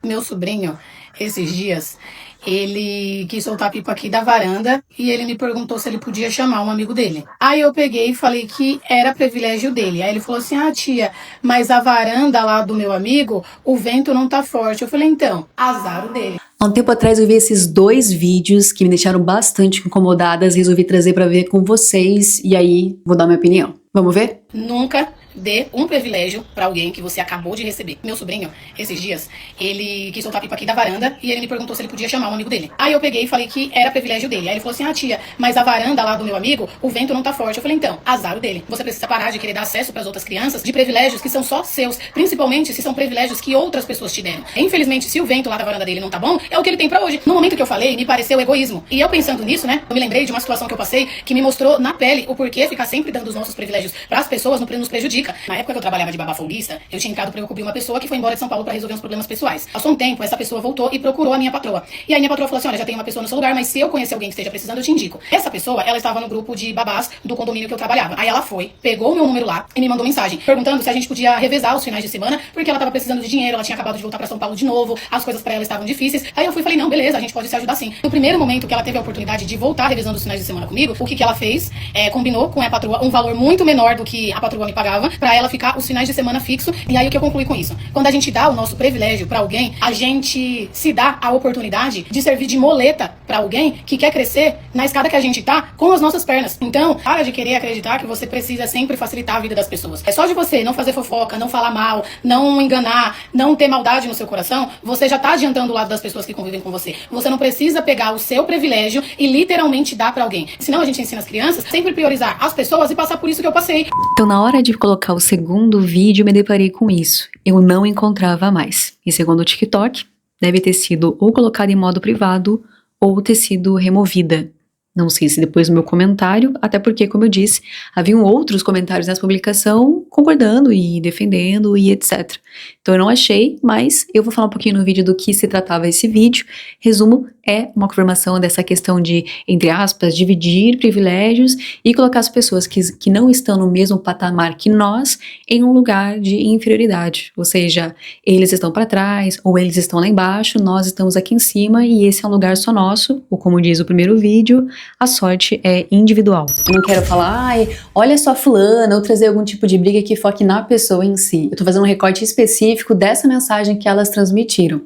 Meu sobrinho, esses dias, ele quis soltar a pipa aqui da varanda e ele me perguntou se ele podia chamar um amigo dele. Aí eu peguei e falei que era privilégio dele. Aí ele falou assim: ah, tia, mas a varanda lá do meu amigo, o vento não tá forte. Eu falei: então, azar o dele. Há um tempo atrás eu vi esses dois vídeos que me deixaram bastante incomodadas, resolvi trazer pra ver com vocês e aí vou dar minha opinião. Vamos ver? Nunca dê um privilégio pra alguém que você acabou de receber. Meu sobrinho, esses dias, ele quis soltar a pipa aqui da varanda e ele me perguntou se ele podia chamar um amigo dele. Aí eu peguei e falei que era privilégio dele. Aí ele falou assim: ah, tia, mas a varanda lá do meu amigo, o vento não tá forte. Eu falei: então, azar o dele. Você precisa parar de querer dar acesso pras outras crianças de privilégios que são só seus, principalmente se são privilégios que outras pessoas te deram. Infelizmente, se o vento lá da varanda dele não tá bom, é o que ele tem pra hoje. No momento que eu falei, me pareceu egoísmo. E eu pensando nisso, né, eu me lembrei de uma situação que eu passei que me mostrou na pele o porquê ficar sempre dando os nossos privilégios pras pessoas nos prejudica. Na época que eu trabalhava de babá folguista, eu tinha indicado pra eu cobrir uma pessoa que foi embora de São Paulo pra resolver uns problemas pessoais. Passou um tempo, essa pessoa voltou e procurou a minha patroa. E aí minha patroa falou assim: olha, já tem uma pessoa no seu lugar, mas se eu conhecer alguém que esteja precisando, eu te indico. Essa pessoa, ela estava no grupo de babás do condomínio que eu trabalhava. Aí ela foi, pegou o meu número lá e me mandou mensagem, perguntando se a gente podia revezar os finais de semana, porque ela tava precisando de dinheiro, ela tinha acabado de voltar pra São Paulo de novo, as coisas pra ela estavam difíceis. Aí eu fui e falei: não, beleza, a gente pode se ajudar sim. No primeiro momento que ela teve a oportunidade de voltar revezando os finais de semana comigo, o que ela fez? Combinou com a patroa um valor muito menor do que a patroa me pagava, pra ela ficar os finais de semana fixo. E aí o que eu concluí com isso? Quando a gente dá o nosso privilégio pra alguém, a gente se dá a oportunidade de servir de moleta pra alguém que quer crescer na escada que a gente tá com as nossas pernas. Então, para de querer acreditar que você precisa sempre facilitar a vida das pessoas. É só de você não fazer fofoca, não falar mal, não enganar, não ter maldade no seu coração, você já tá adiantando o lado das pessoas que convivem com você. Você não precisa pegar o seu privilégio e literalmente dar pra alguém. Senão a gente ensina as crianças sempre priorizar as pessoas e passar por isso que eu passei. Então, na hora de colocar o segundo vídeo, eu me deparei com isso. Eu não encontrava mais. E segundo o TikTok, deve ter sido ou colocada em modo privado ou ter sido removida. Não sei se depois do meu comentário, até porque, como eu disse, haviam outros comentários nessa publicação concordando e defendendo e etc. Então eu não achei, mas eu vou falar um pouquinho no vídeo do que se tratava esse vídeo. Resumo, é uma confirmação dessa questão de, entre aspas, dividir privilégios e colocar as pessoas que não estão no mesmo patamar que nós em um lugar de inferioridade. Ou seja, eles estão para trás ou eles estão lá embaixo, nós estamos aqui em cima e esse é um lugar só nosso, ou como diz o primeiro vídeo, a sorte é individual. Eu não quero falar, ai, olha só fulana, ou trazer algum tipo de briga que foque na pessoa em si. Eu tô fazendo um recorte específico dessa mensagem que elas transmitiram.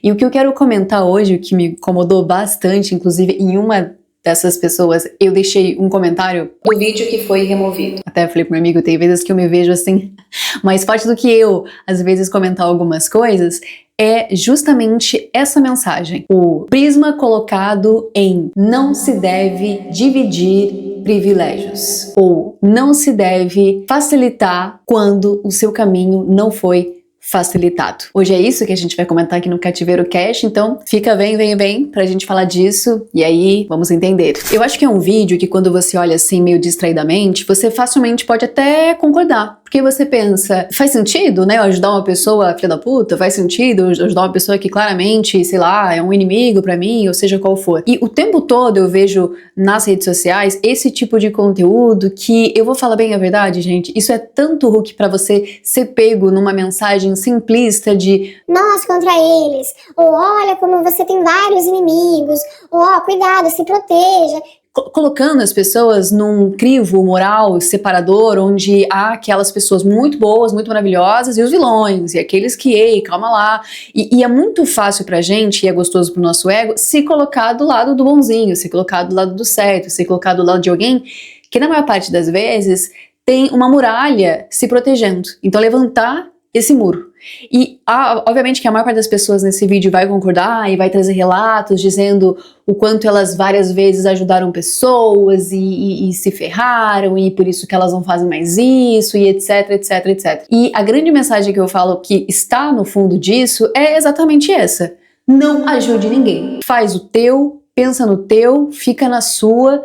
E o que eu quero comentar hoje, o que me incomodou bastante, inclusive em uma dessas pessoas, eu deixei um comentário do vídeo que foi removido. Até falei pro meu amigo, tem vezes que eu me vejo assim, mais forte do que eu, às vezes comentar algumas coisas, é justamente essa mensagem. O prisma colocado em não se deve dividir privilégios, ou não se deve facilitar quando o seu caminho não foi facilitado. Hoje é isso que a gente vai comentar aqui no Cativeiro Cash, então fica vem pra gente falar disso e aí vamos entender. Eu acho que é um vídeo que quando você olha assim meio distraidamente, você facilmente pode até concordar, porque você pensa, faz sentido, né, eu ajudar uma pessoa filha da puta? Faz sentido eu ajudar uma pessoa que claramente, sei lá, é um inimigo pra mim, ou seja qual for. E o tempo todo eu vejo nas redes sociais esse tipo de conteúdo que, eu vou falar bem a verdade, gente, isso é tanto hook pra você ser pego numa mensagem simplista de nós contra eles, ou olha como você tem vários inimigos, ou ó, cuidado, se proteja. Colocando as pessoas num crivo moral separador, onde há aquelas pessoas muito boas, muito maravilhosas, e os vilões, e aqueles que, ei, calma lá. E é muito fácil pra gente, e é gostoso pro nosso ego, se colocar do lado do bonzinho, se colocar do lado do certo, se colocar do lado de alguém que, na maior parte das vezes, tem uma muralha se protegendo. Então, levantar esse muro. E obviamente que a maior parte das pessoas nesse vídeo vai concordar e vai trazer relatos dizendo o quanto elas várias vezes ajudaram pessoas e se ferraram e por isso que elas não fazem mais isso e etc, etc, etc. E a grande mensagem que eu falo que está no fundo disso é exatamente essa. Não ajude ninguém. Faz o teu, pensa no teu, fica na sua,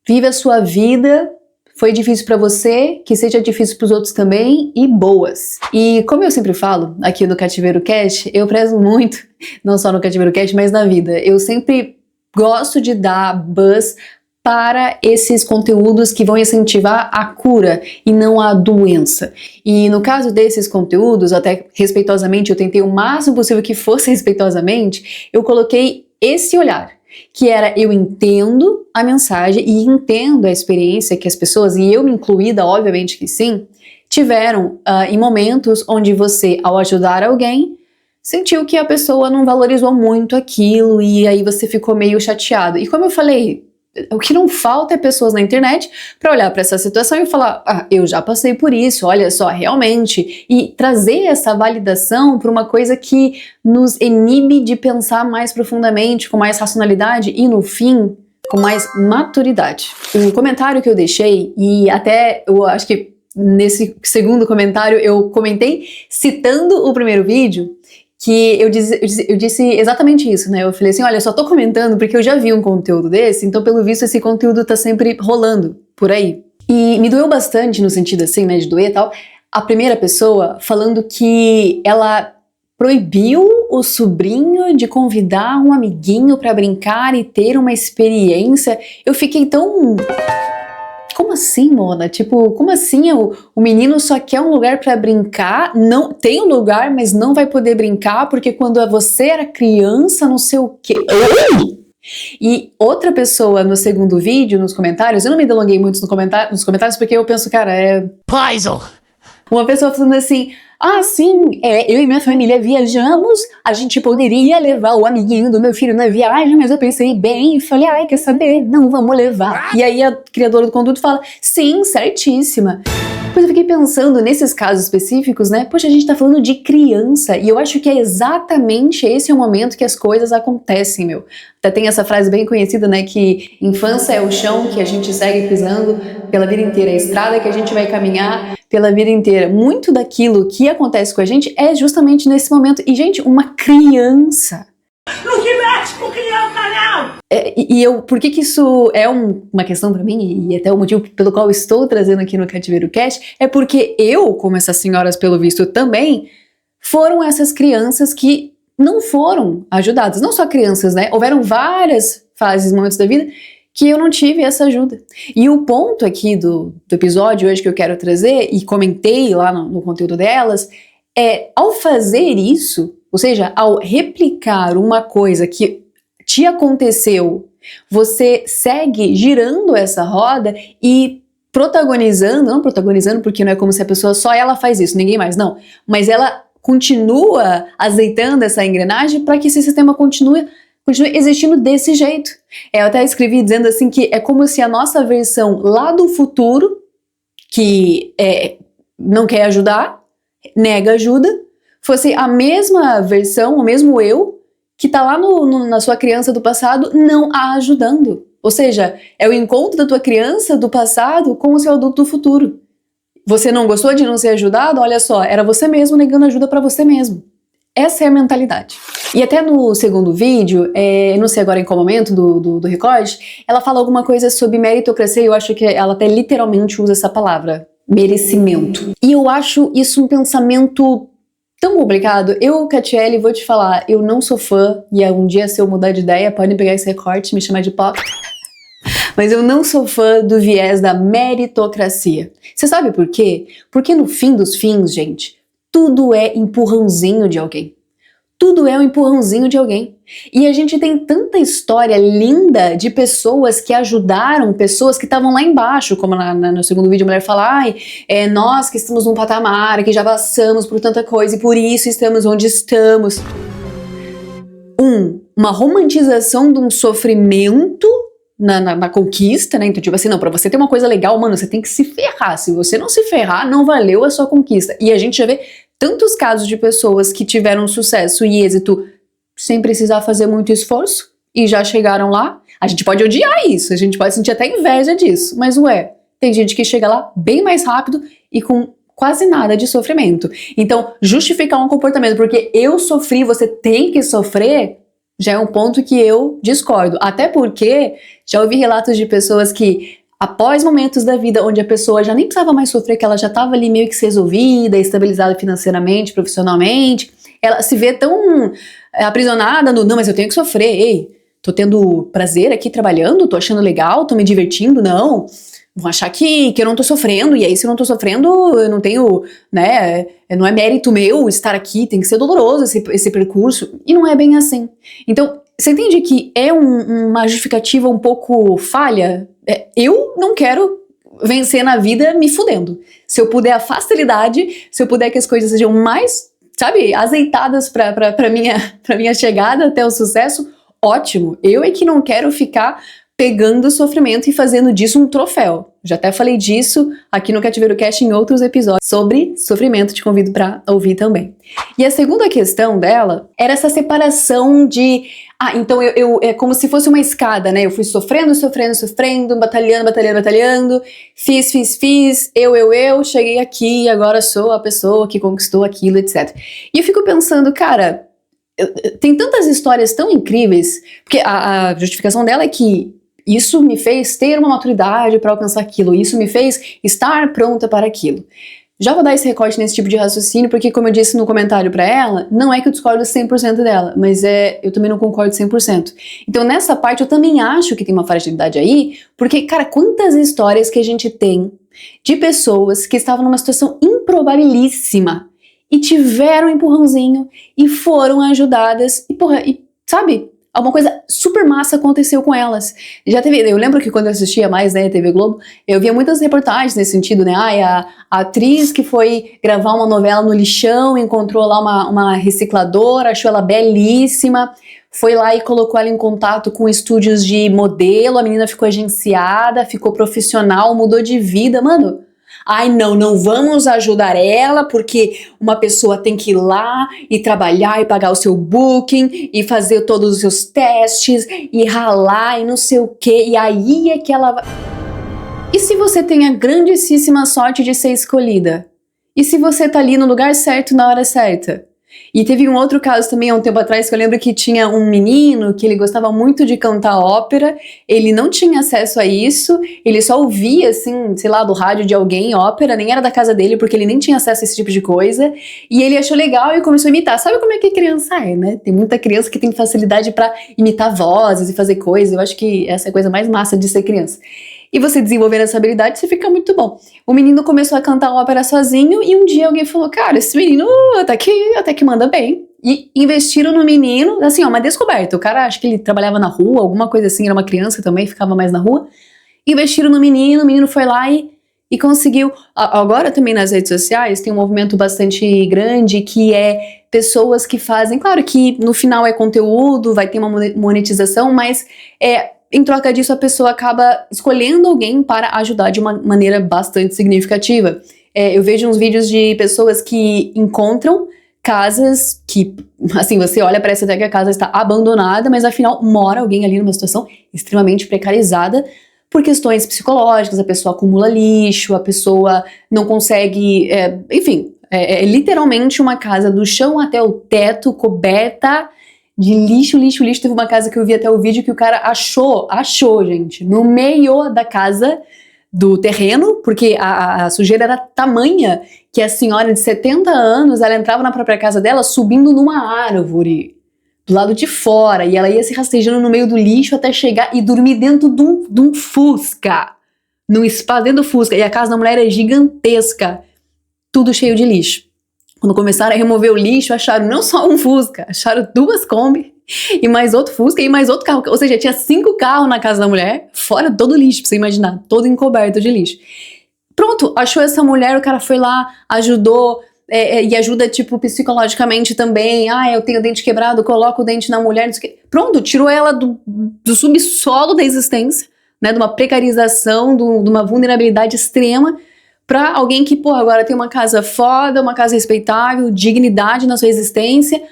vive a sua vida. Foi difícil pra você, que seja difícil pros outros também, e boas. E como eu sempre falo aqui no Cativeiro Cash, eu prezo muito, não só no Cativeiro Cash, mas na vida. Eu sempre gosto de dar buzz para esses conteúdos que vão incentivar a cura e não a doença. E no caso desses conteúdos, até respeitosamente, eu tentei o máximo possível que fosse respeitosamente, eu coloquei esse olhar, que era: eu entendo a mensagem e entendo a experiência que as pessoas, e eu me incluída, obviamente que sim, tiveram em momentos onde você, ao ajudar alguém, sentiu que a pessoa não valorizou muito aquilo e aí você ficou meio chateado. E como eu falei, o que não falta é pessoas na internet para olhar para essa situação e falar: ah, eu já passei por isso, olha só, realmente, e trazer essa validação para uma coisa que nos inibe de pensar mais profundamente, com mais racionalidade e, no fim, com mais maturidade. O comentário que eu deixei, e até eu acho que nesse segundo comentário eu comentei citando o primeiro vídeo, que eu disse exatamente isso, né? Eu falei assim: olha, eu só tô comentando porque eu já vi um conteúdo desse, então pelo visto esse conteúdo tá sempre rolando por aí. E me doeu bastante no sentido assim, né, de doer e tal, a primeira pessoa falando que ela proibiu o sobrinho de convidar um amiguinho pra brincar e ter uma experiência. Eu fiquei tão... Como assim, Mona? Tipo, como assim o menino só quer um lugar pra brincar? Não tem um lugar, mas não vai poder brincar porque quando você era criança, não sei o quê. E outra pessoa no segundo vídeo, nos comentários, eu não me delonguei muito nos comentários porque eu penso, cara, é... Poison! Uma pessoa falando assim: ah, sim, eu e minha família viajamos, a gente poderia levar o amiguinho do meu filho na viagem, mas eu pensei bem e falei: ai, quer saber? Não, vamos levar. E aí a criadora do conteúdo fala: sim, certíssima. Depois eu fiquei pensando nesses casos específicos, né? Poxa, a gente tá falando de criança e eu acho que é exatamente esse o momento que as coisas acontecem, meu. Até tem essa frase bem conhecida, né? Que infância é o chão que a gente segue pisando pela vida inteira, a estrada que a gente vai caminhar pela vida inteira. Muito daquilo que acontece com a gente é justamente nesse momento. E, gente, uma criança... Não se mexe com criança, não! Por que isso é uma questão pra mim, e até o motivo pelo qual estou trazendo aqui no Cativeiro Cast, é porque eu, como essas senhoras pelo visto também, foram essas crianças que não foram ajudadas. Não só crianças, né? Houveram várias fases, momentos da vida que eu não tive essa ajuda. E o ponto aqui do episódio hoje que eu quero trazer, e comentei lá no conteúdo delas, é: ao fazer isso, ou seja, ao replicar uma coisa que te aconteceu, você segue girando essa roda e protagonizando, não protagonizando porque não é como se a pessoa só ela faz isso, ninguém mais, não, mas ela continua azeitando essa engrenagem para que esse sistema continue existindo desse jeito. Eu até escrevi dizendo assim que é como se a nossa versão lá do futuro, que não quer ajudar, nega ajuda, fosse a mesma versão, o mesmo eu, que tá lá na sua criança do passado não a ajudando. Ou seja, é o encontro da tua criança do passado com o seu adulto do futuro. Você não gostou de não ser ajudado? Olha só, era você mesmo negando ajuda pra você mesmo. Essa é a mentalidade. E até no segundo vídeo, não sei agora em qual momento do recorte, ela fala alguma coisa sobre meritocracia e eu acho que ela até literalmente usa essa palavra, merecimento. E eu acho isso um pensamento tão complicado. Eu, Catiele, vou te falar, eu não sou fã, e um dia se eu mudar de ideia, podem pegar esse recorte e me chamar de pop. Mas eu não sou fã do viés da meritocracia. Você sabe por quê? Porque no fim dos fins, gente, tudo é empurrãozinho de alguém. Tudo é um empurrãozinho de alguém. E a gente tem tanta história linda de pessoas que ajudaram pessoas que estavam lá embaixo, como no segundo vídeo a mulher fala: ai, nós que estamos num patamar, que já passamos por tanta coisa e por isso estamos onde estamos. Uma romantização de um sofrimento na conquista, né? Então, tipo assim, não, pra você ter uma coisa legal, mano, você tem que se ferrar. Se você não se ferrar, não valeu a sua conquista. E a gente já vê tantos casos de pessoas que tiveram sucesso e êxito sem precisar fazer muito esforço e já chegaram lá. A gente pode odiar isso, a gente pode sentir até inveja disso, mas tem gente que chega lá bem mais rápido e com quase nada de sofrimento. Então, justificar um comportamento porque eu sofri, você tem que sofrer, já é um ponto que eu discordo. Até porque já ouvi relatos de pessoas que, após momentos da vida onde a pessoa já nem precisava mais sofrer, que ela já estava ali meio que resolvida, estabilizada financeiramente, profissionalmente, ela se vê tão aprisionada no: não, mas eu tenho que sofrer, ei, tô tendo prazer aqui trabalhando, tô achando legal, tô me divertindo, não. Vão achar que eu não tô sofrendo, e aí se eu não tô sofrendo, eu não tenho, né, não é mérito meu estar aqui, tem que ser doloroso esse percurso. E não é bem assim. Então, você entende que é uma justificativa um pouco falha? Eu não quero vencer na vida me fudendo. Se eu puder a facilidade, se eu puder que as coisas sejam mais, sabe, azeitadas pra minha chegada até o sucesso, ótimo. Eu é que não quero ficar pegando o sofrimento e fazendo disso um troféu. Já até falei disso aqui no Cativeiro Cast em outros episódios sobre sofrimento, te convido pra ouvir também. E a segunda questão dela era essa separação de então é como se fosse uma escada, né? Eu fui sofrendo, batalhando, fiz, eu, cheguei aqui, agora sou a pessoa que conquistou aquilo, etc. E eu fico pensando, cara, tem tantas histórias tão incríveis, porque a justificação dela é que isso me fez ter uma maturidade para alcançar aquilo, isso me fez estar pronta para aquilo. Já vou dar esse recorte nesse tipo de raciocínio, porque como eu disse no comentário pra ela, não é que eu discordo 100% dela, mas eu também não concordo 100%. Então nessa parte eu também acho que tem uma fragilidade aí, porque, cara, quantas histórias que a gente tem de pessoas que estavam numa situação improbabilíssima e tiveram um empurrãozinho e foram ajudadas e sabe? Alguma coisa super massa aconteceu com elas. Eu lembro que quando eu assistia mais, né, TV Globo, eu via muitas reportagens nesse sentido, né, a atriz que foi gravar uma novela no lixão, encontrou lá uma recicladora, achou ela belíssima, foi lá e colocou ela em contato com estúdios de modelo, a menina ficou agenciada, ficou profissional, mudou de vida, mano. Não vamos ajudar ela porque uma pessoa tem que ir lá e trabalhar e pagar o seu booking e fazer todos os seus testes e ralar e não sei o que, e aí é que ela vai... E se você tem a grandíssima sorte de ser escolhida? E se você tá ali no lugar certo na hora certa? E teve um outro caso também há um tempo atrás que eu lembro que tinha um menino que ele gostava muito de cantar ópera, ele não tinha acesso a isso, ele só ouvia, assim, sei lá, do rádio de alguém ópera, nem era da casa dele porque ele nem tinha acesso a esse tipo de coisa, e ele achou legal e começou a imitar. Sabe como é que criança é, né? Tem muita criança que tem facilidade pra imitar vozes e fazer coisas, eu acho que essa é a coisa mais massa de ser criança. E você desenvolver essa habilidade, você fica muito bom. O menino começou a cantar ópera sozinho e um dia alguém falou, cara, esse menino até que manda bem. E investiram no menino, assim, uma descoberta. O cara, acho que ele trabalhava na rua, alguma coisa assim, era uma criança também, ficava mais na rua. Investiram no menino, o menino foi lá e conseguiu. Agora também nas redes sociais tem um movimento bastante grande que é pessoas que fazem, claro que no final é conteúdo, vai ter uma monetização, mas em troca disso, a pessoa acaba escolhendo alguém para ajudar de uma maneira bastante significativa. Eu vejo uns vídeos de pessoas que encontram casas que, assim, você olha, parece até que a casa está abandonada, mas afinal mora alguém ali numa situação extremamente precarizada por questões psicológicas, a pessoa acumula lixo, a pessoa não consegue, enfim, literalmente uma casa do chão até o teto, coberta de lixo. Teve uma casa que eu vi até o vídeo que o cara achou, gente, no meio da casa, do terreno, porque a sujeira era tamanha que a senhora de 70 anos, ela entrava na própria casa dela subindo numa árvore, do lado de fora, e ela ia se rastejando no meio do lixo até chegar e dormir dentro de um Fusca, num espaço dentro do Fusca, e a casa da mulher é gigantesca, tudo cheio de lixo. Quando começaram a remover o lixo, acharam não só um Fusca, acharam 2 Kombi e mais outro Fusca e mais outro carro. Ou seja, tinha 5 carros na casa da mulher, fora todo o lixo, pra você imaginar, todo encoberto de lixo. Pronto, achou essa mulher, o cara foi lá, ajudou, e ajuda, tipo, psicologicamente também. Eu tenho o dente quebrado, coloca o dente na mulher, não sei o quê. Pronto, tirou ela do subsolo da existência, né, de uma precarização, de uma vulnerabilidade extrema, pra alguém que, agora tem uma casa foda, uma casa respeitável, dignidade na sua existência.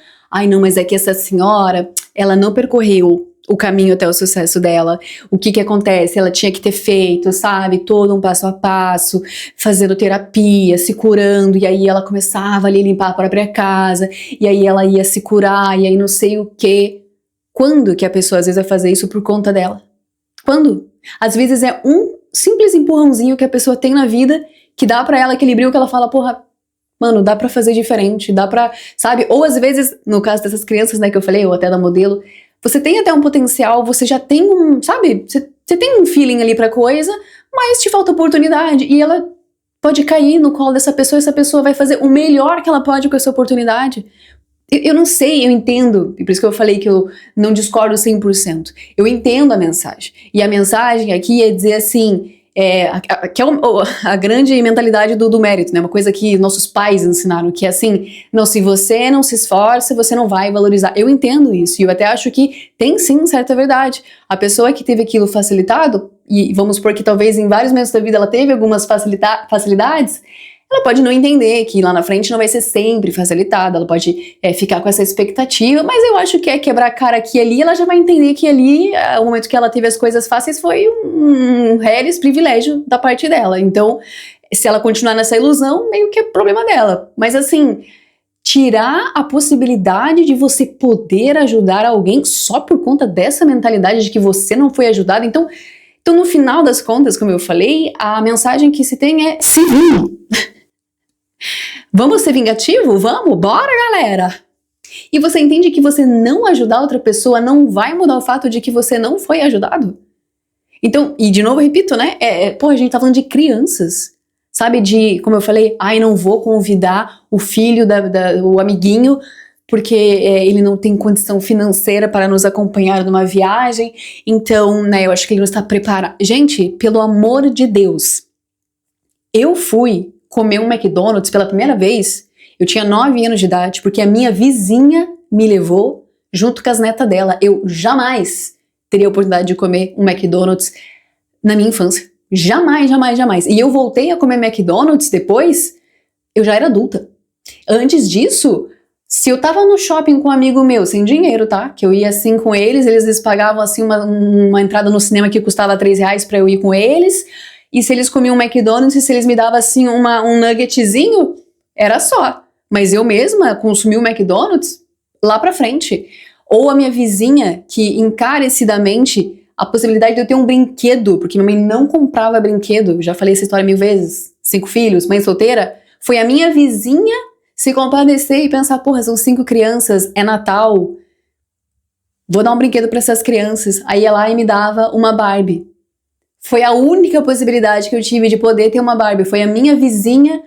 Não, mas é que essa senhora, ela não percorreu o caminho até o sucesso dela. O que acontece? Ela tinha que ter feito, sabe, todo um passo a passo, fazendo terapia, se curando, e aí ela começava ali a limpar a própria casa, e aí ela ia se curar, e aí não sei o quê. Quando que a pessoa às vezes vai fazer isso por conta dela? Quando? Às vezes é um simples empurrãozinho que a pessoa tem na vida que dá pra ela aquele brilho que ela fala, mano, dá pra fazer diferente, dá pra, sabe? Ou às vezes, no caso dessas crianças, né, que eu falei, ou até da modelo, você tem até um potencial, você já tem sabe, você tem um feeling ali pra coisa, mas te falta oportunidade, e ela pode cair no colo dessa pessoa, e essa pessoa vai fazer o melhor que ela pode com essa oportunidade. Eu não sei, eu entendo, e por isso que eu falei que eu não discordo 100%. Eu entendo a mensagem. E a mensagem aqui é dizer assim, que é a grande mentalidade do mérito, né? Uma coisa que nossos pais ensinaram, que é assim, não, se você não se esforça, você não vai valorizar. Eu entendo isso, e eu até acho que tem sim certa verdade. A pessoa que teve aquilo facilitado, e vamos supor que talvez em vários momentos da vida ela teve algumas facilidades, ela pode não entender que lá na frente não vai ser sempre facilitada, ela pode ficar com essa expectativa, mas eu acho que quebrar a cara aqui e ali, ela já vai entender que ali, o momento que ela teve as coisas fáceis, foi um reles privilégio da parte dela. Então, se ela continuar nessa ilusão, meio que é problema dela. Mas assim, tirar a possibilidade de você poder ajudar alguém só por conta dessa mentalidade de que você não foi ajudado, então no final das contas, como eu falei, a mensagem que se tem é se vingue. Vamos ser vingativo? Vamos? Bora, galera! E você entende que você não ajudar outra pessoa não vai mudar o fato de que você não foi ajudado? Então, e de novo eu repito, né? A gente tá falando de crianças. Sabe, como eu falei, não vou convidar o filho, o amiguinho, porque ele não tem condição financeira para nos acompanhar numa viagem, então, né, eu acho que ele não está preparado. Gente, pelo amor de Deus, eu fui comer um McDonald's pela primeira vez, eu tinha 9 anos de idade, porque a minha vizinha me levou junto com as netas dela. Eu jamais teria a oportunidade de comer um McDonald's na minha infância. Jamais, jamais, jamais. E eu voltei a comer McDonald's depois, eu já era adulta. Antes disso, se eu tava no shopping com um amigo meu, sem dinheiro, tá? Que eu ia assim com eles pagavam assim uma entrada no cinema que custava R$3 pra eu ir com eles, e se eles comiam um McDonald's, e se eles me davam assim um nuggetzinho, era só. Mas eu mesma consumi o McDonald's lá pra frente. Ou a minha vizinha, que encarecidamente, a possibilidade de eu ter um brinquedo, porque minha mãe não comprava brinquedo, já falei essa história 1000 vezes, 5 filhos, mãe solteira, foi a minha vizinha se compadecer e pensar, porra, são 5 crianças, é Natal, vou dar um brinquedo pra essas crianças. Aí ia lá e me dava uma Barbie. Foi a única possibilidade que eu tive de poder ter uma Barbie. Foi a minha vizinha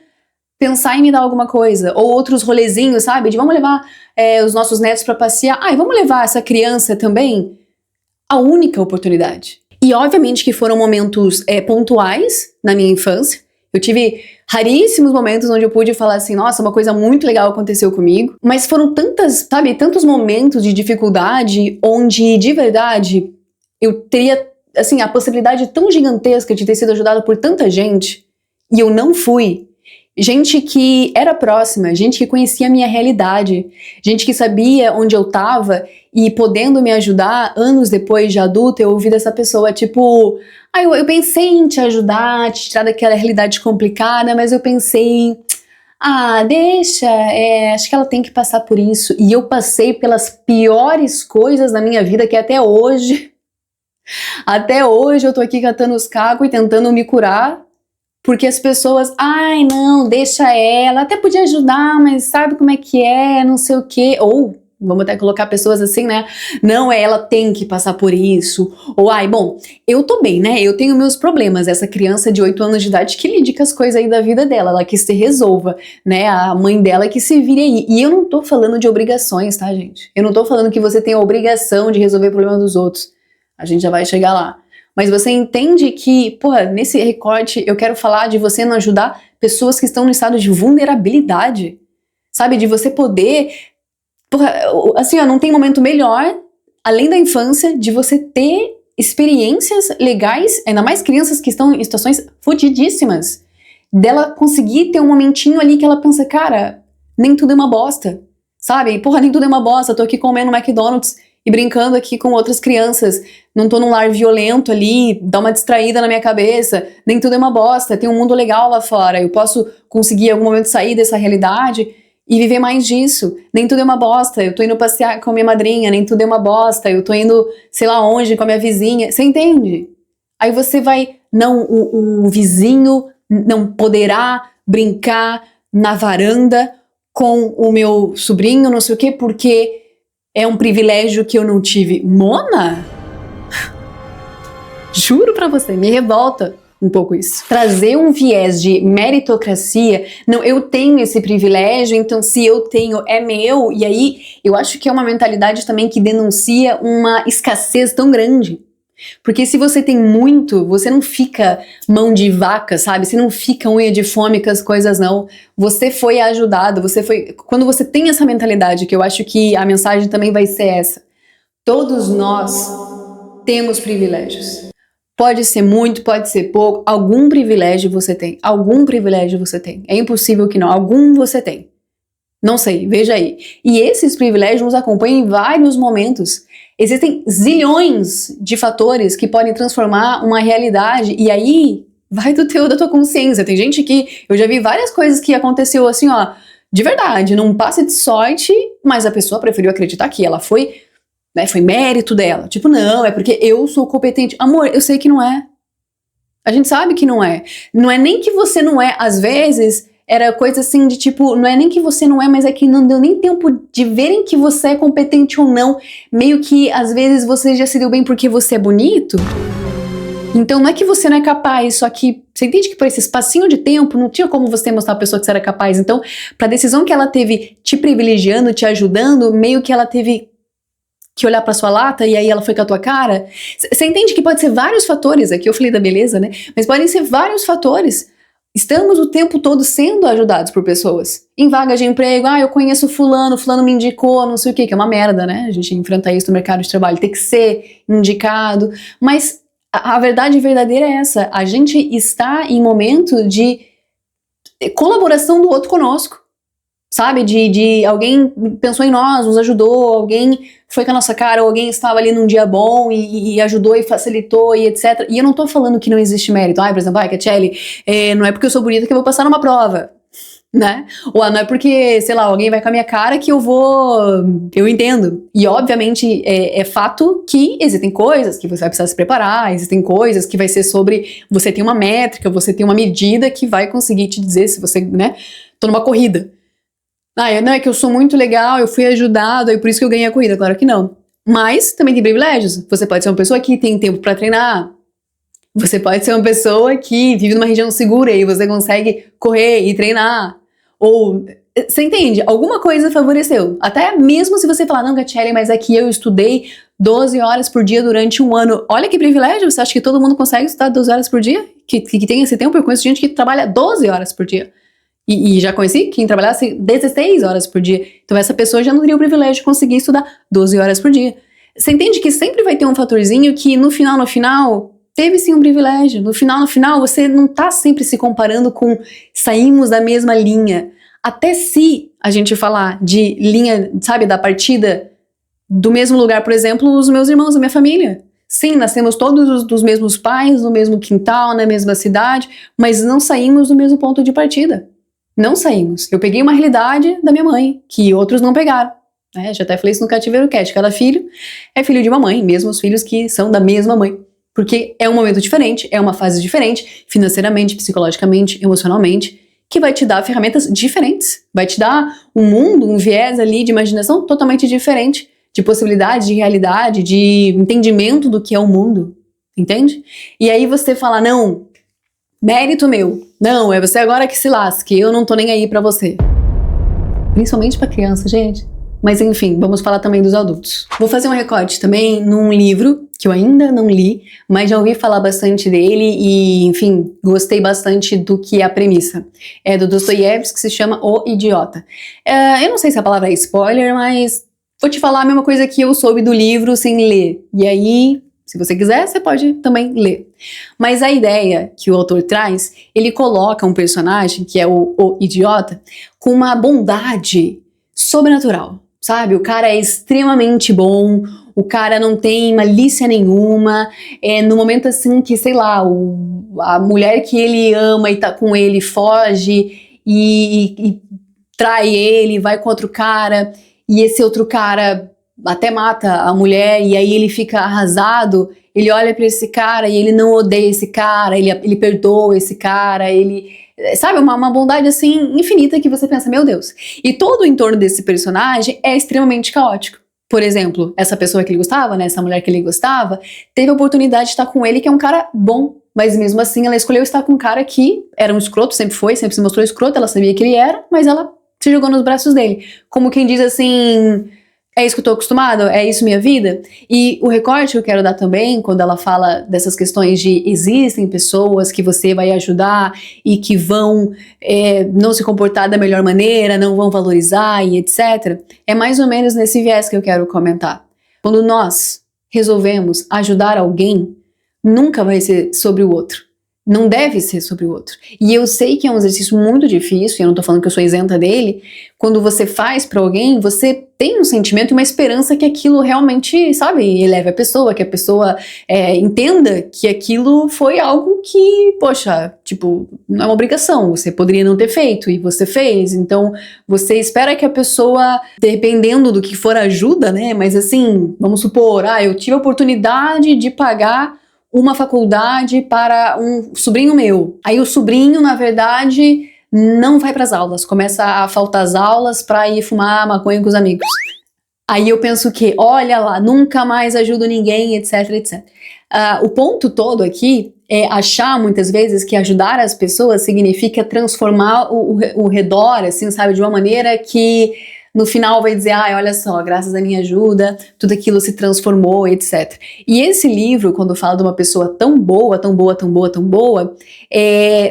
pensar em me dar alguma coisa. Ou outros rolezinhos, sabe? De vamos levar os nossos netos pra passear. E vamos levar essa criança também. A única oportunidade. E obviamente que foram momentos pontuais na minha infância. Eu tive raríssimos momentos onde eu pude falar assim, nossa, uma coisa muito legal aconteceu comigo. Mas foram tantos momentos de dificuldade onde, de verdade, eu teria assim, a possibilidade tão gigantesca de ter sido ajudada por tanta gente, e eu não fui. Gente que era próxima, gente que conhecia a minha realidade, gente que sabia onde eu tava, e podendo me ajudar, anos depois de adulta, eu ouvi dessa pessoa, tipo, eu pensei em te ajudar, te tirar daquela realidade complicada, mas eu pensei, deixa, acho que ela tem que passar por isso. E eu passei pelas piores coisas da minha vida, que até hoje eu tô aqui catando os cacos e tentando me curar, porque as pessoas, não, deixa ela, até podia ajudar, mas sabe como é que é, não sei o quê, ou, vamos até colocar pessoas assim, né, não, ela tem que passar por isso, ou, bom, eu tô bem, né, eu tenho meus problemas, essa criança de 8 anos de idade que lide com as coisas aí da vida dela, ela que se resolva, né, a mãe dela que se vire aí, e eu não tô falando de obrigações, tá, gente, eu não tô falando que você tem a obrigação de resolver o problema dos outros. A gente já vai chegar lá. Mas você entende que, nesse recorte eu quero falar de você não ajudar pessoas que estão no estado de vulnerabilidade. Sabe? De você poder... assim, não tem momento melhor, além da infância, de você ter experiências legais, ainda mais crianças que estão em situações fodidíssimas, dela conseguir ter um momentinho ali que ela pensa, cara, nem tudo é uma bosta. Sabe? Nem tudo é uma bosta, tô aqui comendo McDonald's e brincando aqui com outras crianças, não tô num lar violento ali, dá uma distraída na minha cabeça, nem tudo é uma bosta, tem um mundo legal lá fora, eu posso conseguir em algum momento sair dessa realidade e viver mais disso, nem tudo é uma bosta, eu tô indo passear com a minha madrinha, nem tudo é uma bosta, eu tô indo sei lá onde com a minha vizinha, você entende? Aí você vai, não, o vizinho não poderá brincar na varanda com o meu sobrinho, não sei o quê, porque é um privilégio que eu não tive. Mona? Juro pra você, me revolta um pouco isso. Trazer um viés de meritocracia, não, eu tenho esse privilégio, então se eu tenho, é meu, e aí eu acho que é uma mentalidade também que denuncia uma escassez tão grande. Porque se você tem muito, você não fica mão de vaca, sabe? Você não fica unha de fome com as coisas, não. Você foi ajudado, você foi... Quando você tem essa mentalidade, que eu acho que a mensagem também vai ser essa. Todos nós temos privilégios. Pode ser muito, pode ser pouco, algum privilégio você tem, algum privilégio você tem. É impossível que não, algum você tem. Não sei, veja aí. E esses privilégios nos acompanham em vários momentos. Existem zilhões de fatores que podem transformar uma realidade, e aí vai da tua consciência. Tem gente que, eu já vi várias coisas que aconteceu assim, ó, de verdade, num passe de sorte, mas a pessoa preferiu acreditar que ela foi... Foi mérito dela. Tipo, não, é porque eu sou competente. Amor, eu sei que não é. A gente sabe que não é. Não é nem que você não é. Às vezes, era coisa assim de tipo, não é nem que você não é, mas é que não deu nem tempo de verem que você é competente ou não. Meio que, às vezes, você já se deu bem porque você é bonito. Então, não é que você não é capaz, só que você entende que por esse espacinho de tempo, não tinha como você mostrar a pessoa que você era capaz. Então, pra decisão que ela teve te privilegiando, te ajudando, meio que ela teve... que olhar pra sua lata e aí ela foi com a tua cara. Você entende que pode ser vários fatores, aqui eu falei da beleza, né? Mas podem ser vários fatores. Estamos o tempo todo sendo ajudados por pessoas. Em vaga de emprego, eu conheço fulano me indicou, não sei o que é uma merda, né? A gente enfrenta isso no mercado de trabalho, tem que ser indicado. Mas a verdade verdadeira é essa, a gente está em momento de colaboração do outro conosco. Sabe, de alguém pensou em nós, nos ajudou, alguém foi com a nossa cara, ou alguém estava ali num dia bom e ajudou e facilitou e etc. E eu não tô falando que não existe mérito. Por exemplo, Catiele, não é porque eu sou bonita que eu vou passar numa prova, né? Ou não é porque, sei lá, alguém vai com a minha cara que eu vou... Eu entendo. E obviamente é fato que existem coisas que você vai precisar se preparar, existem coisas que vai ser sobre... Você tem uma métrica, você tem uma medida que vai conseguir te dizer se você, né? Tô numa corrida. Não, é que eu sou muito legal, eu fui ajudado, é por isso que eu ganhei a corrida. Claro que não. Mas também tem privilégios. Você pode ser uma pessoa que tem tempo pra treinar. Você pode ser uma pessoa que vive numa região segura e você consegue correr e treinar. Ou, você entende? Alguma coisa favoreceu. Até mesmo se você falar, não, Catiele, mas é que eu estudei 12 horas por dia durante um ano. Olha que privilégio, você acha que todo mundo consegue estudar 12 horas por dia? Que tem esse tempo? Eu conheço gente que trabalha 12 horas por dia. E já conheci quem trabalhasse 16 horas por dia. Então essa pessoa já não teria o privilégio de conseguir estudar 12 horas por dia. Você entende que sempre vai ter um fatorzinho que no final, teve sim um privilégio. No final, você não tá sempre se comparando com saímos da mesma linha. Até se a gente falar de linha, sabe, da partida do mesmo lugar, por exemplo, os meus irmãos, a minha família. Sim, nascemos todos dos mesmos pais, no mesmo quintal, na mesma cidade, mas não saímos do mesmo ponto de partida. Não saímos. Eu peguei uma realidade da minha mãe, que outros não pegaram. Né? Já até falei isso no Cativeiro Cat. Cada filho é filho de uma mãe, mesmo os filhos que são da mesma mãe. Porque é um momento diferente, é uma fase diferente, financeiramente, psicologicamente, emocionalmente, que vai te dar ferramentas diferentes. Vai te dar um mundo, um viés ali de imaginação totalmente diferente, de possibilidade, de realidade, de entendimento do que é o mundo. Entende? E aí você fala, não... Mérito meu. Não, é você agora que se lasque. Eu não tô nem aí pra você. Principalmente pra criança, gente. Mas enfim, vamos falar também dos adultos. Vou fazer um recorte também num livro que eu ainda não li, mas já ouvi falar bastante dele e, enfim, gostei bastante do que é a premissa. É do Dostoiévski, que se chama O Idiota. Eu não sei se a palavra é spoiler, mas vou te falar a mesma coisa que eu soube do livro sem ler. E aí... Se você quiser, você pode também ler. Mas a ideia que o autor traz, ele coloca um personagem, que é o idiota, com uma bondade sobrenatural, sabe? O cara é extremamente bom, o cara não tem malícia nenhuma, no momento assim que, sei lá, a mulher que ele ama e tá com ele foge e trai ele, vai com outro cara, e esse outro cara... até mata a mulher e aí ele fica arrasado, ele olha pra esse cara e ele não odeia esse cara, ele perdoa esse cara, ele... Sabe, uma bondade assim infinita que você pensa, meu Deus. E todo o entorno desse personagem é extremamente caótico. por exemplo, essa pessoa que ele gostava, né, essa mulher que ele gostava, teve a oportunidade de estar com ele, que é um cara bom, mas mesmo assim ela escolheu estar com um cara que era um escroto, sempre foi, sempre se mostrou escroto, ela sabia que ele era, mas ela se jogou nos braços dele. Como quem diz assim, é isso que eu tô acostumado, é isso minha vida? E o recorte que eu quero dar também, quando ela fala dessas questões de existem pessoas que você vai ajudar e que vão não se comportar da melhor maneira, não vão valorizar e etc. É mais ou menos nesse viés que eu quero comentar. Quando nós resolvemos ajudar alguém, nunca vai ser sobre o outro. Não deve ser sobre o outro. E eu sei que é um exercício muito difícil, e eu não tô falando que eu sou isenta dele. Quando você faz pra alguém, você tem um sentimento e uma esperança que aquilo realmente, sabe, eleve a pessoa, que a pessoa entenda que aquilo foi algo que, poxa, tipo, não é uma obrigação, você poderia não ter feito e você fez. Então, você espera que a pessoa, dependendo do que for ajuda, né, mas assim, vamos supor, eu tive a oportunidade de pagar uma faculdade para um sobrinho meu. Aí o sobrinho, na verdade, não vai para as aulas, começa a faltar as aulas para ir fumar maconha com os amigos. Aí eu penso que, olha lá, nunca mais ajudo ninguém, etc, etc. O ponto todo aqui é achar, muitas vezes, que ajudar as pessoas significa transformar o redor, assim, sabe, de uma maneira que no final vai dizer, olha só, graças à minha ajuda, tudo aquilo se transformou, etc. E esse livro, quando fala de uma pessoa tão boa, tão boa, tão boa, tão boa,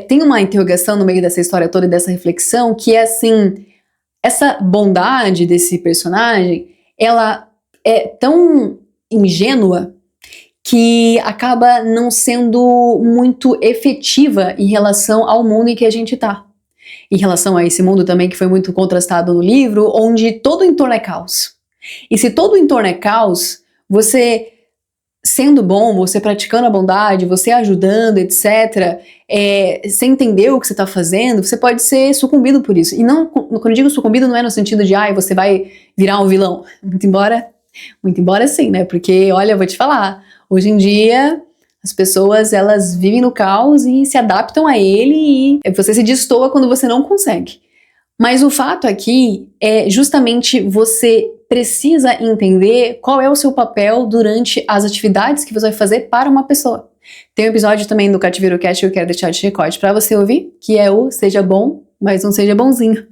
tem uma interrogação no meio dessa história toda e dessa reflexão, que é assim, essa bondade desse personagem, ela é tão ingênua que acaba não sendo muito efetiva em relação ao mundo em que a gente tá. Em relação a esse mundo também que foi muito contrastado no livro, onde todo o entorno é caos. E se todo o entorno é caos, você sendo bom, você praticando a bondade, você ajudando, etc., sem entender o que você está fazendo, você pode ser sucumbido por isso. E não, quando eu digo sucumbido, não é no sentido de, você vai virar um vilão. Muito embora sim, né? Porque, olha, eu vou te falar, hoje em dia as pessoas, elas vivem no caos e se adaptam a ele e você se destoa quando você não consegue. Mas o fato aqui é justamente você precisa entender qual é o seu papel durante as atividades que você vai fazer para uma pessoa. Tem um episódio também do Cativeiro Cast que eu quero deixar de recorte para você ouvir, que é o Seja Bom, mas não seja bonzinho.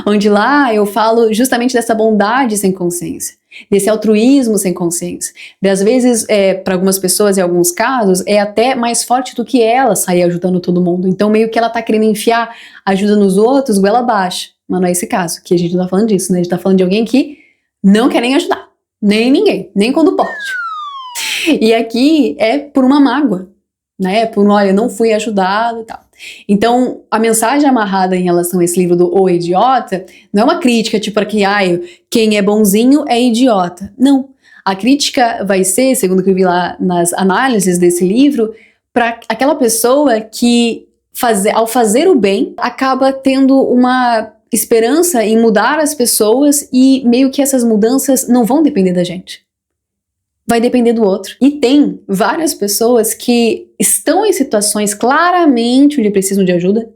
Onde lá eu falo justamente dessa bondade sem consciência, desse altruísmo sem consciência. Às vezes, para algumas pessoas, em alguns casos, é até mais forte do que ela sair ajudando todo mundo. Então, meio que ela tá querendo enfiar ajuda nos outros, goela abaixo. Mas não é esse caso, que a gente não tá falando disso, né? A gente tá falando de alguém que não quer nem ajudar, nem ninguém, nem quando pode. E aqui é por uma mágoa, né? Por olha, não fui ajudado e tal. Então, a mensagem amarrada em relação a esse livro do O Idiota não é uma crítica tipo para que quem é bonzinho é idiota. Não. A crítica vai ser, segundo o que eu vi lá nas análises desse livro, para aquela pessoa que, ao fazer o bem, acaba tendo uma esperança em mudar as pessoas e meio que essas mudanças não vão depender da gente. Vai depender do outro. E tem várias pessoas que estão em situações claramente onde precisam de ajuda,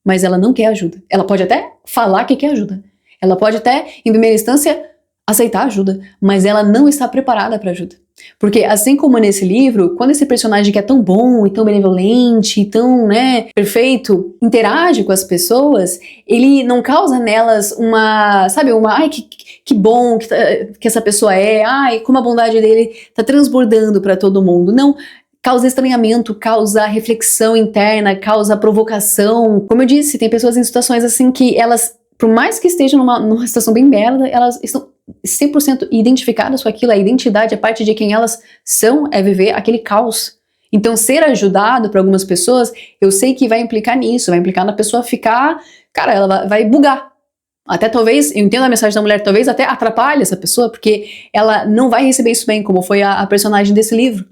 mas ela não quer ajuda. Ela pode até falar que quer ajuda. Ela pode até, em primeira instância, aceitar ajuda, mas ela não está preparada para ajuda. Porque assim como nesse livro, quando esse personagem que é tão bom e tão benevolente e tão, perfeito, interage com as pessoas, ele não causa nelas que bom que essa pessoa é, como a bondade dele tá transbordando para todo mundo. Não, causa estranhamento, causa reflexão interna, causa provocação. Como eu disse, tem pessoas em situações assim que elas, por mais que estejam numa situação bem merda, elas estão 100% identificadas com aquilo, a identidade, a parte de quem elas são é viver aquele caos. Então ser ajudado por algumas pessoas, eu sei que vai implicar nisso, vai implicar na pessoa ficar, ela vai bugar. Até talvez, eu entendo a mensagem da mulher, talvez até atrapalhe essa pessoa, porque ela não vai receber isso bem, como foi a personagem desse livro.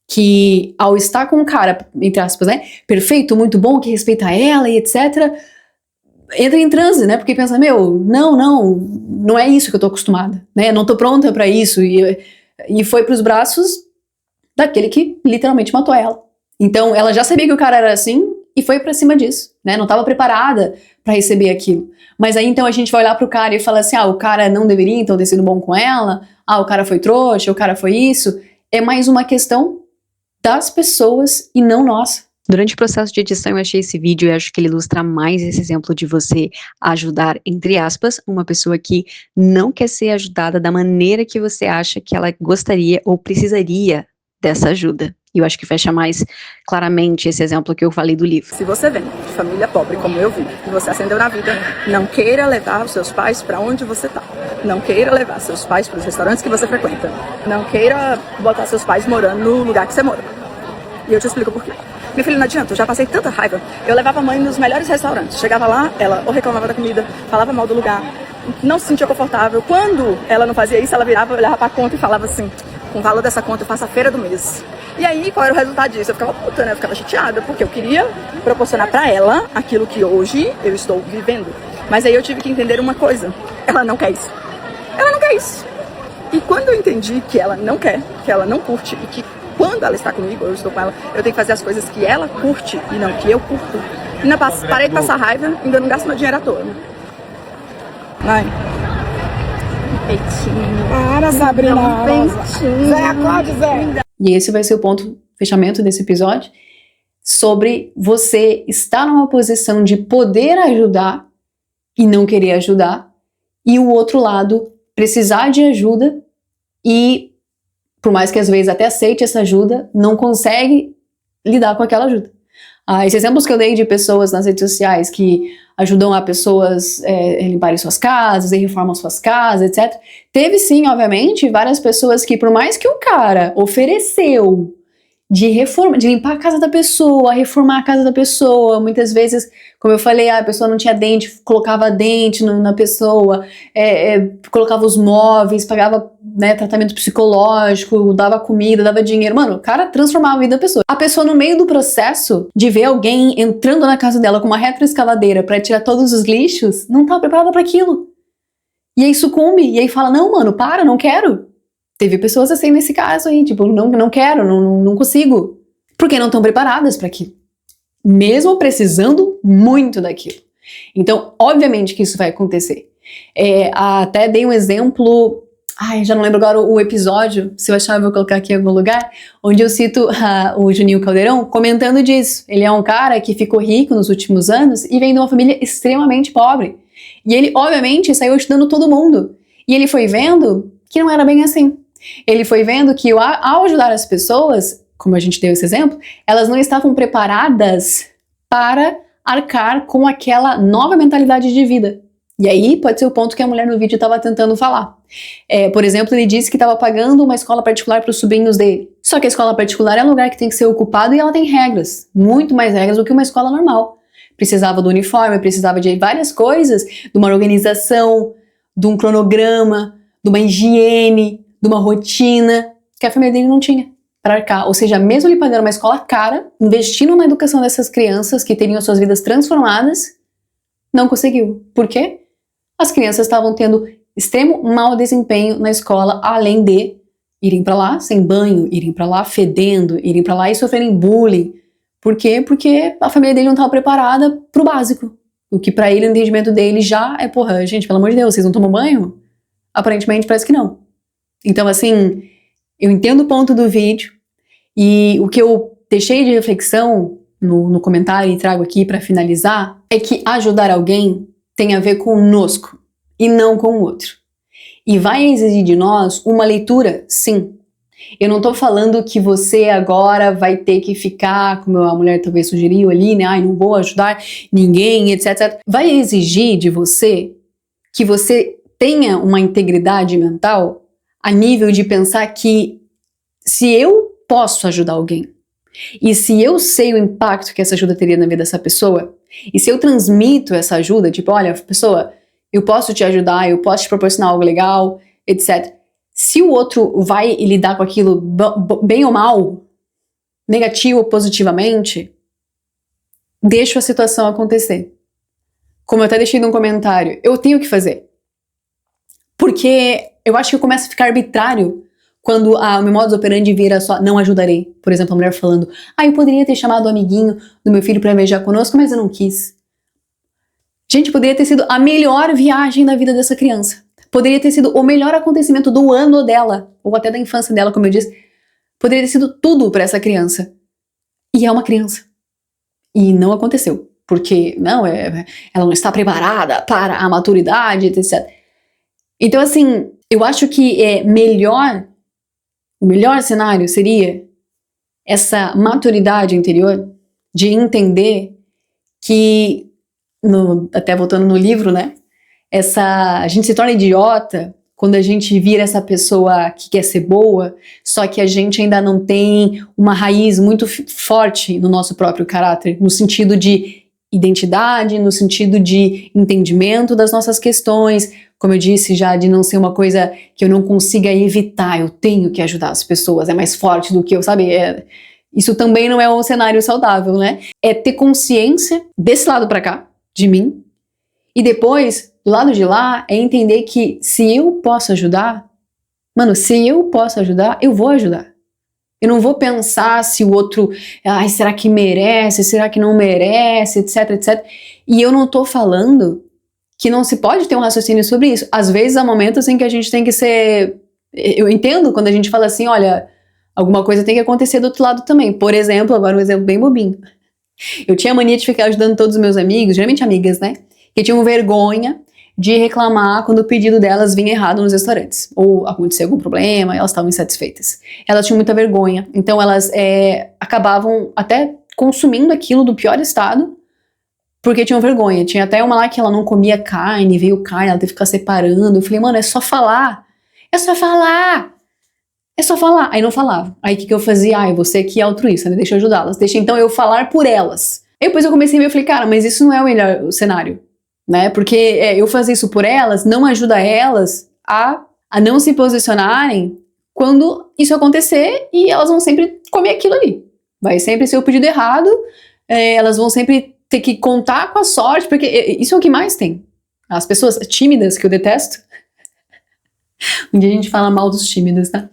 Que ao estar com um cara, entre aspas, perfeito, muito bom, que respeita ela e etc., entra em transe, porque pensa, não é isso que eu tô acostumada, não tô pronta pra isso, e foi pros braços daquele que literalmente matou ela. Então, ela já sabia que o cara era assim, e foi pra cima disso, né? Não tava preparada pra receber aquilo. Mas aí então a gente vai olhar pro cara e falar assim, o cara não deveria então ter sido bom com ela, o cara foi trouxa, o cara foi isso. É mais uma questão das pessoas e não nossa. Durante o processo de edição eu achei esse vídeo e acho que ele ilustra mais esse exemplo de você ajudar, entre aspas, uma pessoa que não quer ser ajudada da maneira que você acha que ela gostaria ou precisaria dessa ajuda. E eu acho que fecha mais claramente esse exemplo que eu falei do livro. Se você vem de família pobre, como eu vim, e você ascendeu na vida, não queira levar os seus pais para onde você tá. Não queira levar seus pais para os restaurantes que você frequenta. Não queira botar seus pais morando no lugar que você mora. E eu te explico por quê. Minha filha, não adianta, eu já passei tanta raiva. Eu levava a mãe nos melhores restaurantes. Chegava lá, ela ou reclamava da comida, falava mal do lugar, não se sentia confortável. Quando ela não fazia isso, ela virava, olhava pra conta e falava assim, com o valor dessa conta eu faço a feira do mês. E aí, qual era o resultado disso? Eu ficava puta, né? Eu ficava chateada, porque eu queria proporcionar pra ela aquilo que hoje eu estou vivendo. Mas aí eu tive que entender uma coisa. Ela não quer isso. Ela não quer isso. E quando eu entendi que ela não quer, que ela não curte e que quando ela está comigo, eu estou com ela, eu tenho que fazer as coisas que ela curte e não que eu curto. Ainda parei de passar raiva, ainda não gasto meu dinheiro à toa. Vai. Peitinho. Para, Sabrina. Peitinho. Zé, acorde, Zé. E esse vai ser o ponto, fechamento desse episódio, sobre você estar numa posição de poder ajudar e não querer ajudar, e o outro lado precisar de ajuda e, por mais que às vezes até aceite essa ajuda, não consegue lidar com aquela ajuda. Esses exemplos que eu dei de pessoas nas redes sociais que ajudam a pessoas limparem suas casas, e reformam suas casas, etc. Teve sim, obviamente, várias pessoas que, por mais que o cara ofereceu de limpar a casa da pessoa, reformar a casa da pessoa, muitas vezes, como eu falei, a pessoa não tinha dente, colocava dente na pessoa, colocava os móveis, pagava, né, tratamento psicológico, dava comida, dava dinheiro, mano, o cara transformava a vida da pessoa. A pessoa no meio do processo de ver alguém entrando na casa dela com uma retroescavadeira pra tirar todos os lixos, não tava preparada pra aquilo. E aí sucumbe, e aí fala, não, mano, para, não quero. Teve pessoas assim nesse caso aí, tipo, não quero, não consigo. Porque não estão preparadas para aquilo. Mesmo precisando muito daquilo. Então, obviamente que isso vai acontecer. Até dei um exemplo, já não lembro agora o episódio, se eu achar eu vou colocar aqui em algum lugar, onde eu cito o Juninho Caldeirão comentando disso. Ele é um cara que ficou rico nos últimos anos e vem de uma família extremamente pobre. E ele, obviamente, saiu ajudando todo mundo. E ele foi vendo que não era bem assim. Ele foi vendo que ao ajudar as pessoas, como a gente deu esse exemplo, elas não estavam preparadas para arcar com aquela nova mentalidade de vida. E aí pode ser o ponto que a mulher no vídeo estava tentando falar. Por exemplo, ele disse que estava pagando uma escola particular para os sobrinhos dele. Só que a escola particular é um lugar que tem que ser ocupado e ela tem regras, muito mais regras do que uma escola normal. Precisava do uniforme, precisava de várias coisas, de uma organização, de um cronograma, de uma higiene, de uma rotina que a família dele não tinha para arcar. Ou seja, mesmo ele pagando uma escola cara, investindo na educação dessas crianças que teriam suas vidas transformadas, não conseguiu. Por quê? As crianças estavam tendo extremo mau desempenho na escola, além de irem para lá sem banho, irem para lá fedendo, irem para lá e sofrerem bullying. Por quê? Porque a família dele não estava preparada pro básico. O que para ele, o entendimento dele já é, porra, gente, pelo amor de Deus, vocês não tomam banho? Aparentemente parece que não. Então, assim, eu entendo o ponto do vídeo e o que eu deixei de reflexão no comentário e trago aqui para finalizar é que ajudar alguém tem a ver conosco e não com o outro. E vai exigir de nós uma leitura, sim. Eu não tô falando que você agora vai ter que ficar, como a mulher talvez sugeriu ali, né? Não vou ajudar ninguém, etc. Vai exigir de você que você tenha uma integridade mental a nível de pensar que se eu posso ajudar alguém e se eu sei o impacto que essa ajuda teria na vida dessa pessoa e se eu transmito essa ajuda, tipo, olha, pessoa, eu posso te ajudar, eu posso te proporcionar algo legal, etc. Se o outro vai lidar com aquilo bem ou mal, negativo ou positivamente, deixa a situação acontecer. Como eu até deixei num comentário, eu tenho que fazer. Porque eu acho que começa a ficar arbitrário Quando o meu modus operandi vira só não ajudarei. Por exemplo, a mulher falando, eu poderia ter chamado o amiguinho do meu filho pra viajar conosco, mas eu não quis. Gente, poderia ter sido a melhor viagem da vida dessa criança. Poderia ter sido o melhor acontecimento do ano dela, ou até da infância dela, como eu disse. Poderia ter sido tudo pra essa criança. E é uma criança. E não aconteceu. Porque, ela não está preparada para a maturidade, etc. Então, assim, eu acho que o melhor cenário seria essa maturidade interior de entender que, até voltando no livro, né? A gente se torna idiota quando a gente vira essa pessoa que quer ser boa, só que a gente ainda não tem uma raiz muito forte no nosso próprio caráter, no sentido de identidade, no sentido de entendimento das nossas questões, como eu disse já, de não ser uma coisa que eu não consiga evitar, eu tenho que ajudar as pessoas, é mais forte do que eu, sabe? Isso também não é um cenário saudável, né? É ter consciência desse lado pra cá, de mim, e depois, do lado de lá, é entender que se eu posso ajudar, eu vou ajudar. Eu não vou pensar se o outro, será que merece, será que não merece, etc, etc. E eu não tô falando que não se pode ter um raciocínio sobre isso. Às vezes há momentos em que a gente tem que ser... Eu entendo quando a gente fala assim, olha, alguma coisa tem que acontecer do outro lado também. Por exemplo, agora um exemplo bem bobinho. Eu tinha mania de ficar ajudando todos os meus amigos, geralmente amigas, né? Que tinham vergonha de reclamar quando o pedido delas vinha errado nos restaurantes. Ou acontecia algum problema, elas estavam insatisfeitas. Elas tinham muita vergonha, então elas acabavam até consumindo aquilo do pior estado, porque tinham vergonha. Tinha até uma lá que ela não comia carne, veio carne, ela teve que ficar separando. Eu falei, mano, é só falar. É só falar. É só falar. Aí não falava. Aí o que eu fazia? Você aqui é altruísta, né? Deixa eu ajudá-las. Deixa então eu falar por elas. Aí depois eu comecei a ver, eu falei, cara, mas isso não é o melhor cenário, né? Porque eu fazer isso por elas não ajuda elas a não se posicionarem quando isso acontecer e elas vão sempre comer aquilo ali. Vai sempre ser o pedido errado, elas vão sempre ter que contar com a sorte, porque isso é o que mais tem. As pessoas tímidas, que eu detesto, um dia a gente fala mal dos tímidos, tá?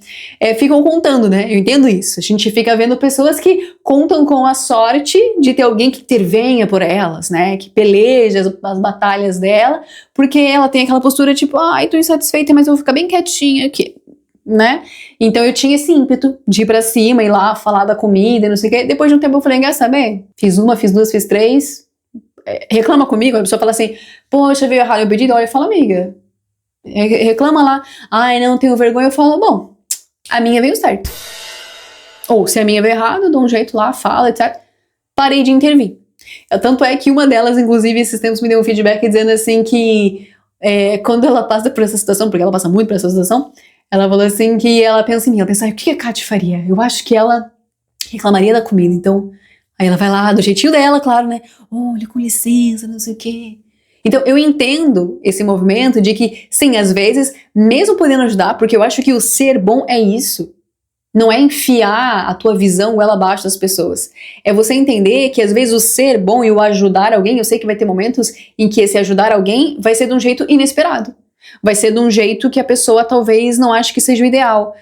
Ficam contando, né? Eu entendo isso. A gente fica vendo pessoas que contam com a sorte de ter alguém que intervenha por elas, né? Que peleja as batalhas dela, porque ela tem aquela postura tipo, tô insatisfeita, mas eu vou ficar bem quietinha aqui, né? Então eu tinha esse ímpeto de ir pra cima, ir lá, falar da comida, não sei o quê. Depois de um tempo eu falei, quer saber? Fiz uma, fiz duas, fiz três. Reclama comigo, a pessoa fala assim, poxa, veio errado o pedido. Olha, eu falo, amiga, reclama lá, não tenho vergonha, eu falo, bom, a minha veio certo. Ou se a minha veio errado, eu dou um jeito lá, fala, etc. Parei de intervir. Tanto é que uma delas, inclusive, esses tempos me deu um feedback dizendo assim que quando ela passa por essa situação, porque ela passa muito por essa situação, ela falou assim que ela pensa em mim, ela pensa, o que a Kati faria? Eu acho que ela reclamaria da comida, então, aí ela vai lá, do jeitinho dela, claro, né? Olha, com licença, não sei o quê. Então, eu entendo esse movimento de que, sim, às vezes, mesmo podendo ajudar, porque eu acho que o ser bom é isso. Não é enfiar a tua visão goela abaixo das pessoas. É você entender que, às vezes, o ser bom e o ajudar alguém, eu sei que vai ter momentos em que esse ajudar alguém vai ser de um jeito inesperado. Vai ser de um jeito que a pessoa talvez não ache que seja o ideal.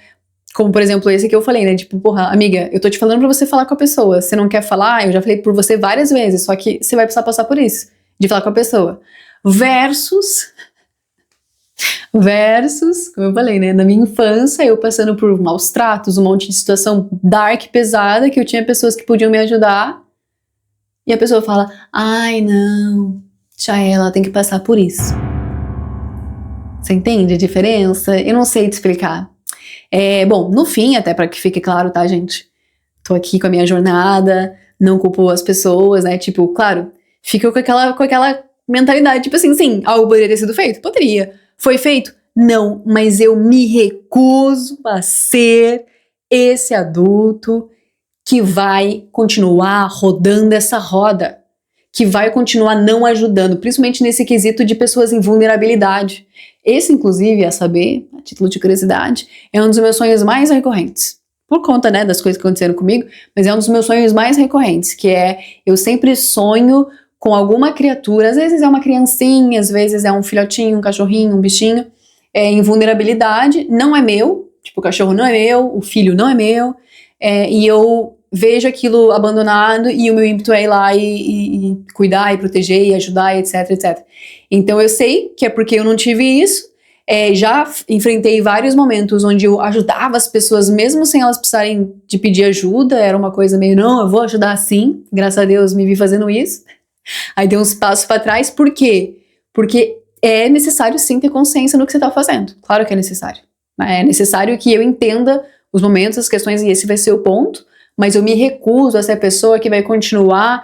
Como, por exemplo, esse que eu falei, né? Tipo, porra, amiga, eu tô te falando pra você falar com a pessoa. Você não quer falar? Eu já falei por você várias vezes, só que você vai precisar passar por isso. De falar com a pessoa. Versus, como eu falei, né, na minha infância, eu passando por maus tratos, um monte de situação dark, pesada, que eu tinha pessoas que podiam me ajudar, e a pessoa fala, não, já ela tem que passar por isso. Você entende a diferença? Eu não sei te explicar. Bom, no fim, até para que fique claro, tá, gente? Tô aqui com a minha jornada, não culpo as pessoas, né, tipo, claro, fica com aquela mentalidade, tipo assim, sim, algo poderia ter sido feito? Poderia. Foi feito? Não, mas eu me recuso a ser esse adulto que vai continuar rodando essa roda, que vai continuar não ajudando, principalmente nesse quesito de pessoas em vulnerabilidade. Esse, inclusive, a saber, a título de curiosidade, é um dos meus sonhos mais recorrentes. Por conta, né, das coisas que aconteceram comigo, mas é um dos meus sonhos mais recorrentes, que eu sempre sonho com alguma criatura, às vezes é uma criancinha, às vezes é um filhotinho, um cachorrinho, um bichinho, em vulnerabilidade, não é meu, tipo, o cachorro não é meu, o filho não é meu, e eu vejo aquilo abandonado e o meu ímpeto é ir lá e cuidar e proteger e ajudar, e etc, etc. Então eu sei que é porque eu não tive isso. Já enfrentei vários momentos onde eu ajudava as pessoas mesmo sem elas precisarem de pedir ajuda, era uma coisa meio, não, eu vou ajudar sim, graças a Deus me vi fazendo isso. Aí dei uns passos para trás, por quê? Porque é necessário sim ter consciência no que você tá fazendo, claro que é necessário. É necessário que eu entenda os momentos, as questões, e esse vai ser o ponto, mas eu me recuso a ser a pessoa que vai continuar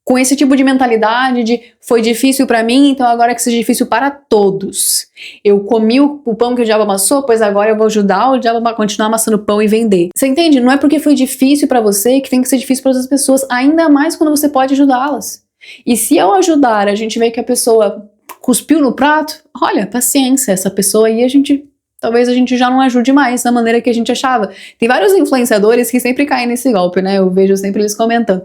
com esse tipo de mentalidade de foi difícil pra mim, então agora que seja difícil para todos. Eu comi o pão que o diabo amassou, pois agora eu vou ajudar o diabo a continuar amassando pão e vender. Você entende? Não é porque foi difícil pra você que tem que ser difícil para outras pessoas, ainda mais quando você pode ajudá-las. E se eu ajudar, a gente vê que a pessoa cuspiu no prato, olha, paciência, essa pessoa aí talvez a gente já não ajude mais da maneira que a gente achava. Tem vários influenciadores que sempre caem nesse golpe, né? Eu vejo sempre eles comentando.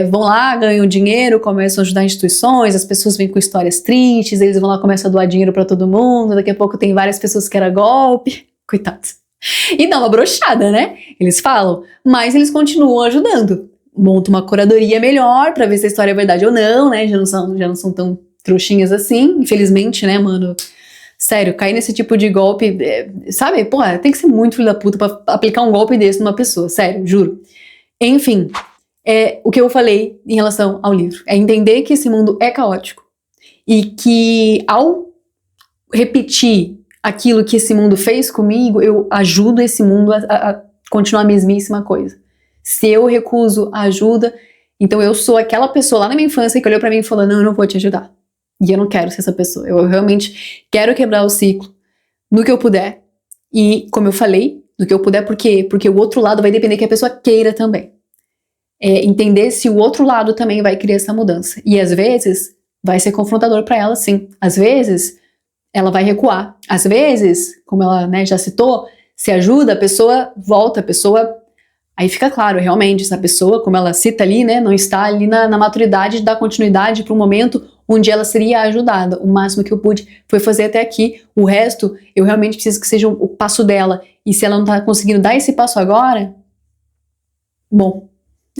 Vão lá, ganham dinheiro, começam a ajudar instituições, as pessoas vêm com histórias tristes, eles vão lá, começam a doar dinheiro pra todo mundo, daqui a pouco tem várias pessoas que era golpe. Coitados. E dá uma broxada, né? Eles falam, mas eles continuam ajudando. Monta uma curadoria melhor pra ver se a história é verdade ou não, né? Já não são tão trouxinhas assim, infelizmente, né, mano? Sério, cair nesse tipo de golpe, sabe? Porra, tem que ser muito filho da puta pra aplicar um golpe desse numa pessoa, sério, juro. Enfim, o que eu falei em relação ao livro é entender que esse mundo é caótico e que ao repetir aquilo que esse mundo fez comigo, eu ajudo esse mundo a continuar a mesmíssima coisa. Se eu recuso a ajuda, então eu sou aquela pessoa lá na minha infância que olhou pra mim e falou, não, eu não vou te ajudar. E eu não quero ser essa pessoa. Eu realmente quero quebrar o ciclo no que eu puder. E, como eu falei, no que eu puder, por quê? Porque o outro lado vai depender que a pessoa queira também. Entender se o outro lado também vai criar essa mudança. E, às vezes, vai ser confrontador pra ela, sim. Às vezes, ela vai recuar. Às vezes, como ela, né, já citou, se ajuda, a pessoa volta, a pessoa... Aí fica claro, realmente, essa pessoa, como ela cita ali, né, não está ali na maturidade de dar continuidade para um momento onde ela seria ajudada. O máximo que eu pude foi fazer até aqui. O resto, eu realmente preciso que seja o passo dela. E se ela não está conseguindo dar esse passo agora, bom,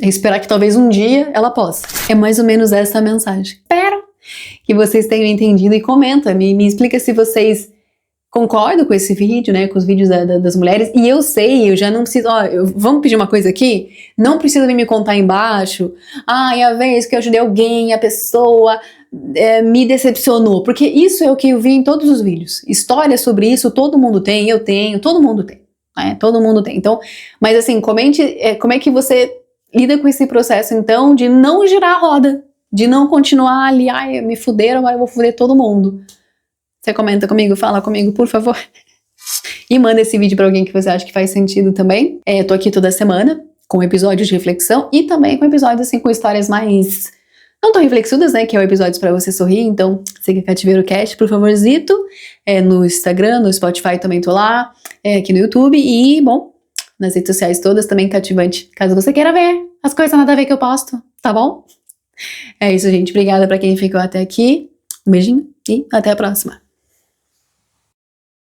é esperar que talvez um dia ela possa. É mais ou menos essa a mensagem. Espero que vocês tenham entendido e comenta, me explica se vocês concordam com esse vídeo, né, com os vídeos das mulheres, e eu sei, eu já não preciso, vamos pedir uma coisa aqui? Não precisa vir me contar embaixo, e a vez que eu ajudei alguém, a pessoa me decepcionou, porque isso é o que eu vi em todos os vídeos, histórias sobre isso, todo mundo tem, eu tenho, todo mundo tem, né, todo mundo tem, então, mas assim, comente como é que você lida com esse processo, então, de não girar a roda, de não continuar ali, me fuderam, agora eu vou fuder todo mundo. Você comenta comigo, fala comigo, por favor. E manda esse vídeo pra alguém que você acha que faz sentido também. Eu tô aqui toda semana com episódios de reflexão e também com episódios assim com histórias mais não tão reflexudas, né, que é o episódios pra você sorrir. Então, siga Cativeiro Cast, por favorzito. No Instagram, no Spotify também tô lá, aqui no YouTube e, bom, nas redes sociais todas também cativante, caso você queira ver as coisas nada a ver que eu posto, tá bom? É isso, gente. Obrigada pra quem ficou até aqui. Um beijinho e até a próxima.